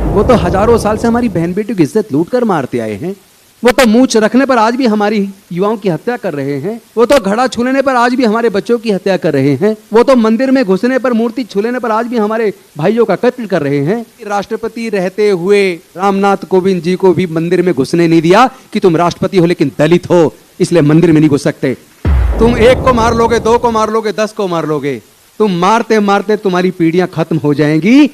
वो तो हजारों साल से हमारी बहन बेटियों की इज्जत लूट कर मारते आए हैं। वो तो मूंछ रखने पर आज भी हमारी युवाओं की हत्या कर रहे हैं। वो तो घड़ा छू लेने पर आज भी हमारे बच्चों की हत्या कर रहे हैं। वो तो मंदिर में घुसने पर, मूर्ति छू लेने पर आज भी हमारे भाइयों का कत्ल कर रहे हैं। राष्ट्रपति रहते हुए रामनाथ कोविंद जी को भी मंदिर में घुसने नहीं दिया कि तुम राष्ट्रपति हो लेकिन दलित हो, इसलिए मंदिर में नहीं घुस सकते। तुम एक को मार लोगे, दो को मार लोगे, 10 को मार लोगे, तुम मारते मारते तुम्हारी पीढ़ियां खत्म हो जाएंगी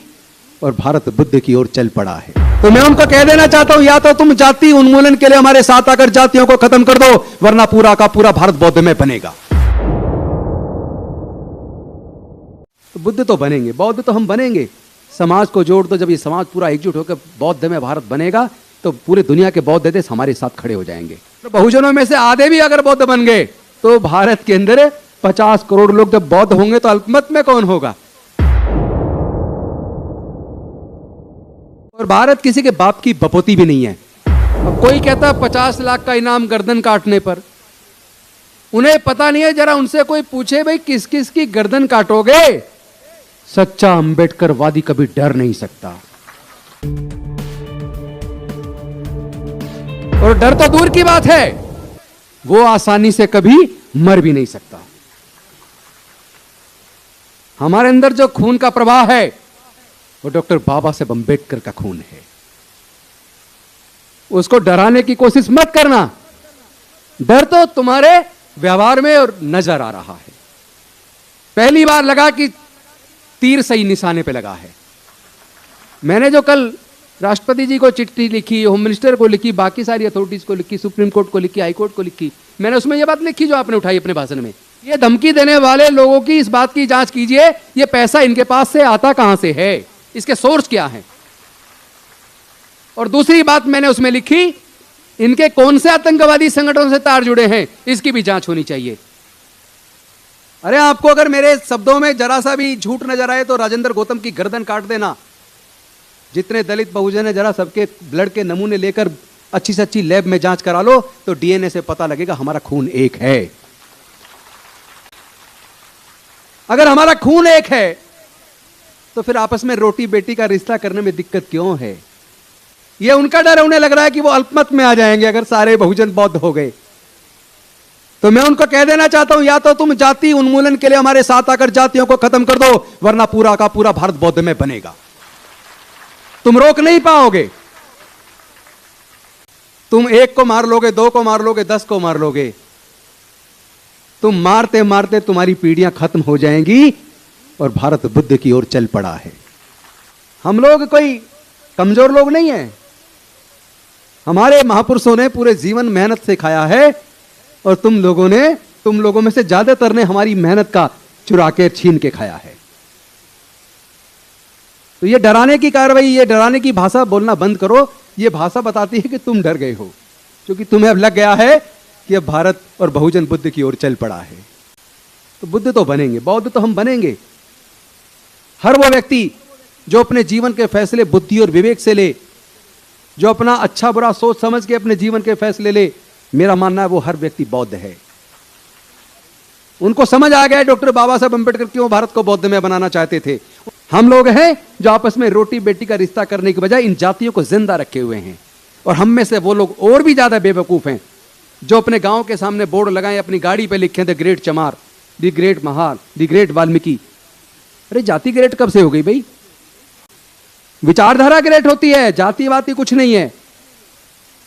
और भारत बुद्ध की ओर चल पड़ा है। तो मैं उनको कह देना चाहता हूं, या तो तुम जाति उन्मूलन के लिए हमारे साथ आकर जातियों को खत्म कर दो, वरना पूरा का पूरा भारत बौद्ध में बनेगा। तो बुद्ध तो बनेंगे, बौद्ध तो हम बनेंगे। समाज को जोड़ दो, जब ये समाज पूरा एकजुट होकर बौद्ध में भारत बनेगा तो पूरी दुनिया के बौद्ध देश हमारे साथ खड़े हो जाएंगे। तो बहुजनों में से आधे भी अगर बौद्ध बन गए तो भारत के अंदर 50 करोड़ लोग जब बौद्ध होंगे तो अल्पमत में कौन होगा? और भारत किसी के बाप की बपोती भी नहीं है। अब कोई कहता 50 लाख का इनाम गर्दन काटने पर, उन्हें पता नहीं है। जरा उनसे कोई पूछे भाई किस किस की गर्दन काटोगे? सच्चा अंबेडकरवादी कभी डर नहीं सकता, और डर तो दूर की बात है, वो आसानी से कभी मर भी नहीं सकता। हमारे अंदर जो खून का प्रवाह है वो डॉक्टर बाबा साहेब अंबेडकर का खून है। उसको डराने की कोशिश मत करना। डर तो तुम्हारे व्यवहार में और नजर आ रहा है। पहली बार लगा कि तीर सही निशाने पे लगा है। मैंने जो कल राष्ट्रपति जी को चिट्ठी लिखी, होम मिनिस्टर को लिखी, बाकी सारी अथॉरिटीज को लिखी, सुप्रीम कोर्ट को लिखी, हाई कोर्ट को लिखी, मैंने उसमें यह बात लिखी जो आपने उठाई अपने भाषण में। ये धमकी देने वाले लोगों की इस बात की जांच कीजिए, ये पैसा इनके पास से आता कहां से है, इसके सोर्स क्या है। और दूसरी बात मैंने उसमें लिखी, इनके कौन से आतंकवादी संगठनों से तार जुड़े हैं, इसकी भी जांच होनी चाहिए। अरे आपको अगर मेरे शब्दों में जरा सा भी झूठ नजर आए तो राजेंद्र गौतम की गर्दन काट देना। जितने दलित बहुजन है, जरा सबके ब्लड के नमूने लेकर अच्छी से अच्छी लैब में जांच करा लो तो डीएनए से पता लगेगा हमारा खून एक है। अगर हमारा खून एक है तो फिर आपस में रोटी बेटी का रिश्ता करने में दिक्कत क्यों है? यह उनका डर है, उन्हें लग रहा है कि वो अल्पमत में आ जाएंगे अगर सारे बहुजन बौद्ध हो गए। तो मैं उनको कह देना चाहता हूं, या तो तुम जाति उन्मूलन के लिए हमारे साथ आकर जातियों को खत्म कर दो, वरना पूरा का पूरा भारत बौद्ध में बनेगा। तुम रोक नहीं पाओगे। तुम एक को मार लोगे, दो को मार लोगे, 10 को मार लोगे, तुम मारते मारते तुम्हारी पीढ़ियां खत्म हो जाएंगी और भारत बुद्ध की ओर चल पड़ा है। हम लोग कोई कमजोर लोग नहीं हैं। हमारे महापुरुषों ने पूरे जीवन मेहनत से खाया है और तुम लोगों में से ज्यादातर ने हमारी मेहनत का चुरा के छीन के खाया है। तो ये डराने की कार्रवाई, ये डराने की भाषा बोलना बंद करो। ये भाषा बताती है कि तुम डर गए हो, क्योंकि तुम्हें अब लग गया है कि अब भारत और बहुजन बुद्ध की ओर चल पड़ा है। तो बुद्ध तो बनेंगे, बौद्ध तो हम बनेंगे। हर वो व्यक्ति जो अपने जीवन के फैसले बुद्धि और विवेक से ले, जो अपना अच्छा बुरा सोच समझ के अपने जीवन के फैसले ले, मेरा मानना है वो हर व्यक्ति बौद्ध है। उनको समझ आ गया डॉक्टर बाबा साहब अंबेडकर क्यों भारत को बौद्ध में बनाना चाहते थे। हम लोग हैं जो आपस में रोटी बेटी का रिश्ता करने की बजाय इन जातियों को जिंदा रखे हुए हैं। और हम में से वो लोग और भी ज्यादा बेवकूफ हैं जो अपने गांव के सामने बोर्ड लगाए, अपनी गाड़ी पे लिखे द ग्रेट चमार, the great Mahar, the great Valmiki. अरे जाति ग्रेट कब से हो गई भाई? विचारधारा ग्रेट होती है, जातिवादी कुछ नहीं है।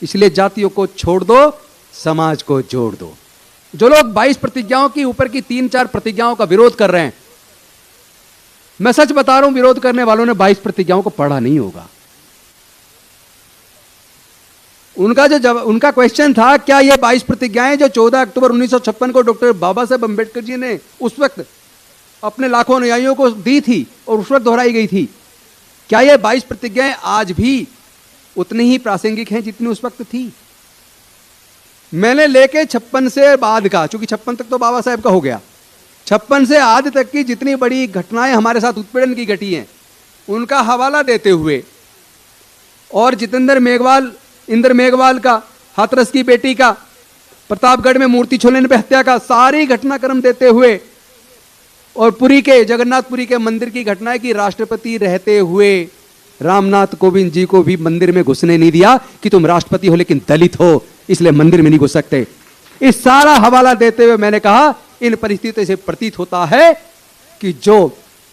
इसलिए जातियों को छोड़ दो, समाज को जोड़ दो। जो लोग 22 प्रतिज्ञाओं की ऊपर की 3-4 प्रतिज्ञाओं का विरोध कर रहे हैं, मैं सच बता रहा हूं, विरोध करने वालों ने 22 प्रतिज्ञाओं को पढ़ा नहीं होगा। उनका क्वेश्चन था, क्या ये 22 प्रतिज्ञाएं जो 14 अक्टूबर 1956 को डॉक्टर बाबा साहेब अंबेडकर जी ने उस वक्त अपने लाखों अनुयायियों को दी थी और उस वक्त दोहराई गई थी, क्या ये 22 प्रतिज्ञाएं आज भी उतनी ही प्रासंगिक हैं जितनी उस वक्त थी? मैंने लेके 56 से बाद का, चूंकि 56 तक तो बाबा साहेब का हो गया, 56 से आज तक की जितनी बड़ी घटनाएं हमारे साथ उत्पीड़न की घटी हैं, उनका हवाला देते हुए, और इंद्र मेघवाल का, हाथरस की बेटी का, प्रतापगढ़ में मूर्ति छोड़ने पे हत्या का सारी घटनाक्रम देते हुए, और पुरी के जगन्नाथपुरी के मंदिर की घटना है कि राष्ट्रपति रहते हुए रामनाथ कोविंद जी को भी मंदिर में घुसने नहीं दिया कि तुम राष्ट्रपति हो लेकिन दलित हो इसलिए मंदिर में नहीं घुस सकते। इस सारा हवाला देते हुए मैंने कहा इन परिस्थितियों से प्रतीत होता है कि जो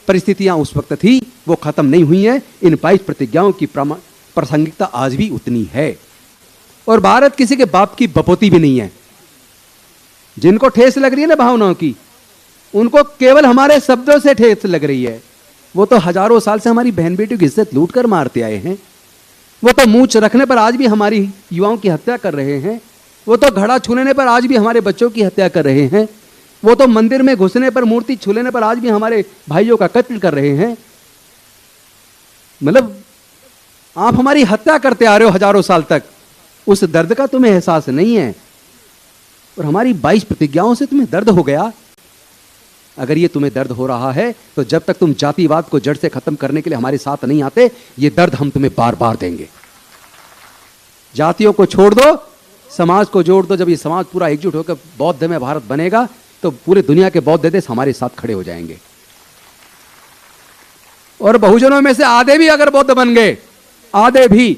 परिस्थितियां उस वक्त थी वो खत्म नहीं हुई हैं। इन 22 प्रतिज्ञाओं की प्रासंगिकता आज भी उतनी है और भारत किसी के बाप की बपोती भी नहीं है। जिनको ठेस लग रही है ना भावनाओं की, उनको केवल हमारे शब्दों से ठेस लग रही है। वो तो हजारों साल से हमारी बहन बेटियों की इज्जत लूट कर मारते आए हैं। वो तो मूंछ रखने पर आज भी हमारी युवाओं की हत्या कर रहे हैं। वो तो घड़ा छूने पर आज भी हमारे बच्चों की हत्या कर रहे हैं। वो तो मंदिर में घुसने पर, मूर्ति छू लेने पर आज भी हमारे भाइयों का कत्ल कर रहे हैं। मतलब आप हमारी हत्या करते आ रहे हो हजारों साल तक, उस दर्द का तुम्हें एहसास नहीं है और हमारी 22 प्रतिज्ञाओं से तुम्हें दर्द हो गया। अगर ये तुम्हें दर्द हो रहा है तो जब तक तुम जातिवाद को जड़ से खत्म करने के लिए हमारे साथ नहीं आते, ये दर्द हम तुम्हें बार बार देंगे। जातियों को छोड़ दो, समाज को जोड़ दो। जब ये समाज पूरा एकजुट होकर बौद्ध में भारत बनेगा तो पूरे दुनिया के बौद्ध देश हमारे साथ खड़े हो जाएंगे। और बहुजनों में से आधे भी अगर बौद्ध बन गए, आधे भी,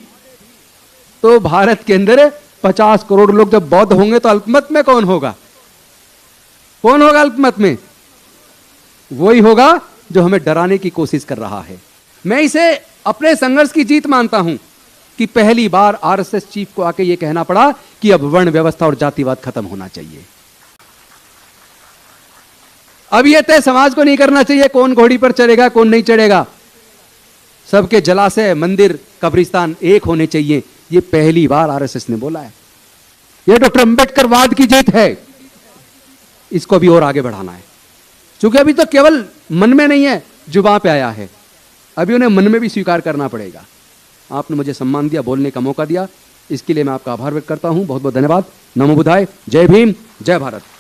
तो भारत के अंदर 50 करोड़ लोग जब बौद्ध होंगे तो अल्पमत में कौन होगा? कौन होगा अल्पमत में? वही होगा जो हमें डराने की कोशिश कर रहा है। मैं इसे अपने संघर्ष की जीत मानता हूं कि पहली बार आरएसएस चीफ को आके यह कहना पड़ा कि अब वर्ण व्यवस्था और जातिवाद खत्म होना चाहिए। अब यह तय समाज को नहीं करना चाहिए कौन घोड़ी पर चढ़ेगा कौन नहीं चढ़ेगा। सबके जलाशय, मंदिर, कब्रिस्तान एक होने चाहिए। यह पहली बार आरएसएस ने बोला है। यह डॉक्टर अंबेडकर वाद की जीत है। इसको भी और आगे बढ़ाना है, क्योंकि अभी तो केवल मन में नहीं है, जुबान पे आया है। अभी उन्हें मन में भी स्वीकार करना पड़ेगा। आपने मुझे सम्मान दिया, बोलने का मौका दिया, इसके लिए मैं आपका आभार व्यक्त करता हूं। बहुत बहुत धन्यवाद। नमो बुद्धाय। जय भीम, जय भारत।